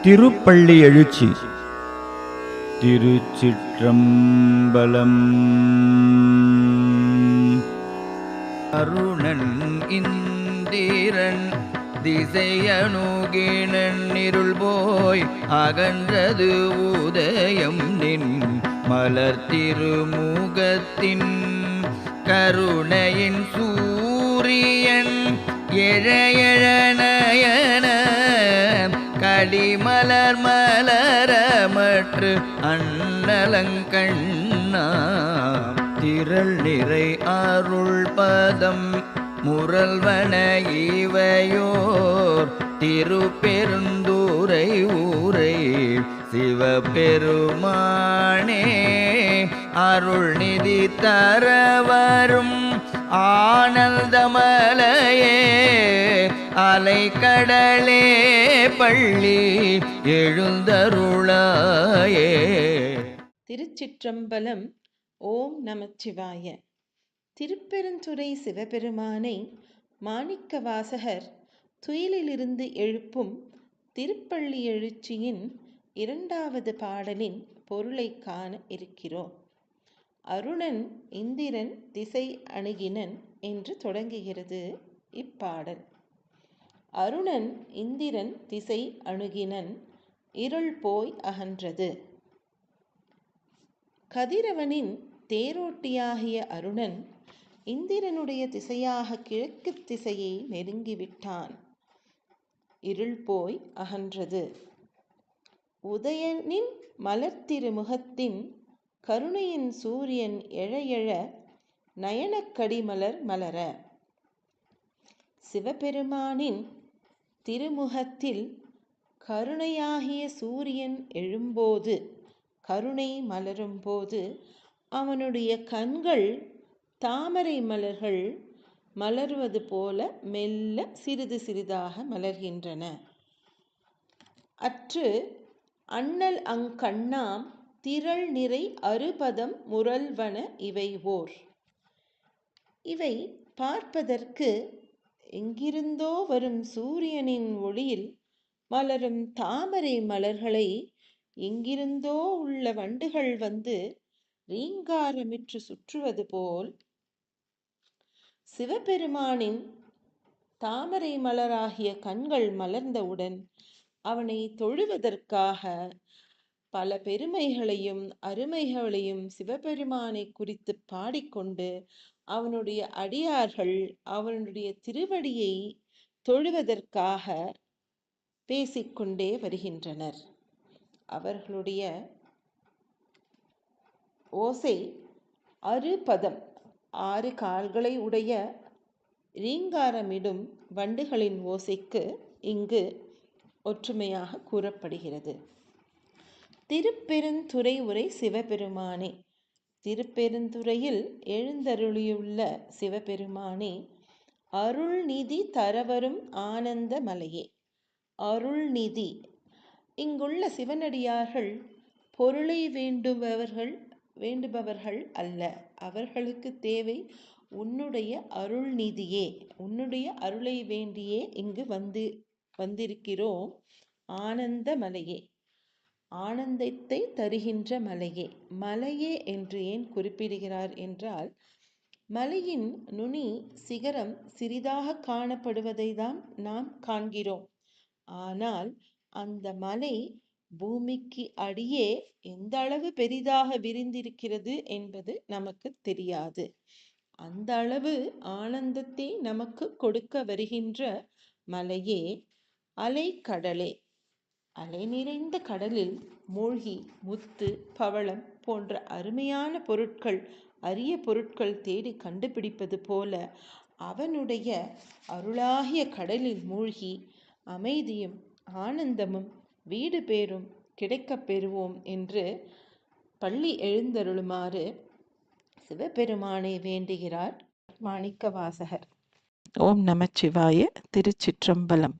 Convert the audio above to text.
திருப்பள்ளி எழுச்சி. திருச்சிற்றம்பலம். அருணன் இந்திரன் திசையணுகினன் இருள் போய் அகன்றது உதயம் நின் மலர் திருமுகத்தின் கருணையின் சூரியன் எழையழ நயன கடிமலர் மலரமற்று அண்ணலங்கண்ணா திரள் நிறை அருள் பதம் முரல்வன இவையோர் திருப்பெருந்துறை ஊரை சிவபெருமானே அருள்நிதி தரவரும் ஆனந்தமலையே அலைக்கடலே பள்ளி எழுந்தருளாயே. திருச்சிற்றம்பலம். ஓம் நமச்சிவாய. திருப்பெருந்துறை சிவபெருமானை மாணிக்க வாசகர் துயிலிலிருந்து எழுப்பும் திருப்பள்ளி எழுச்சியின் 2வது பாடலின் பொருளை காண இருக்கிறோம். அருணன் இந்திரன் திசை அணுகினன் என்று தொடங்குகிறது இப்பாடல். அருணன் இந்திரன் திசை அணுகினன், இருள் போய் அகன்றது. கதிரவனின் தேரோட்டியாகிய அருணன் இந்திரனுடைய திசையாக கிழக்கு திசையை நெருங்கிவிட்டான். இருள் போய் அகன்றது. உதயனின் மலர்த்திருமுகத்தின் கருணையின் சூரியன் எழையழ நயனக்கடிமலர் மலர. சிவபெருமானின் திருமுகத்தில் கருணையாகிய சூரியன் எழும்போது, கருணை மலரும்போது அவனுடைய கண்கள் தாமரை மலர்கள் மலர்வது போல மெல்ல சிறிது சிறிதாக மலர்கின்றன. அற்று அண்ணல் அங்கண்ணாம் திரள் நிறை அறுபதம் முரல்வன இவைவோர். இவை பார்ப்பதற்கு எங்கிருந்தோ வரும் சூரியனின் ஒளியில் மலரும் தாமரை மலர்களை எங்கிருந்தோ உள்ள வண்டுகள் வந்து ரீங்காரமிற்று சுற்றுவது போல் சிவபெருமானின் தாமரை மலராகிய கண்கள் மலர்ந்தவுடன் அவனை தொழுவதற்காக பல பெருமைகளையும் அருமைகளையும் சிவபெருமானை குறித்து பாடிக்கொண்டு அவனுடைய அடியார்கள் அவனுடைய திருவடியை தொழுவதற்காக பேசிக்கொண்டே வருகின்றனர். அவர்களுடைய ஓசை அறுபதம், 6 கால்களை உடைய ரீங்காரமிடும் வண்டுகளின் ஓசைக்கு இங்கு ஒற்றுமையாக கூறப்படுகிறது. திருப்பெருந்துறை உரை சிவபெருமானே. திருப்பெருந்துறையில் எழுந்தருளியுள்ள சிவபெருமானே, அருள்நிதி தரவரும் ஆனந்த மலையே. அருள்நிதி. இங்குள்ள சிவனடியார்கள் பொருளை வேண்டுபவர்கள் அல்ல. அவர்களுக்கு தேவை உன்னுடைய அருள்நிதியே. உன்னுடைய அருளை வேண்டியே இங்கு வந்திருக்கிறோம். ஆனந்த மலையே, ஆனந்தத்தை தருகின்ற மலையே. மலையே என்று ஏன் குறிப்பிடுகிறார் என்றால், மலையின் நுனி சிகரம் சிறிதாக காணப்படுவதை தான் நாம் காண்கிறோம். ஆனால் அந்த மலை பூமிக்கு அடியே எந்த அளவு பெரிதாக விரிந்திருக்கிறது என்பது நமக்கு தெரியாது. அந்த அளவு ஆனந்தத்தை நமக்கு கொடுக்க வருகின்ற மலையே. அலைக்கடலே. அலை நிறைந்த கடலில் மூழ்கி முத்து பவளம் போன்ற அருமையான பொருட்கள், அரிய பொருட்கள் தேடி கண்டுபிடிப்பது போல அவனுடைய அருளாகிய கடலில் மூழ்கி அமைதியும் ஆனந்தமும் வீடு பேரும் கிடைக்கப் பெறுவோம் என்று பள்ளி எழுந்தருளுமாறு சிவபெருமானை வேண்டுகிறார் மாணிக்க வாசகர். ஓம் நமச்சிவாய. திருச்சிற்றம்பலம்.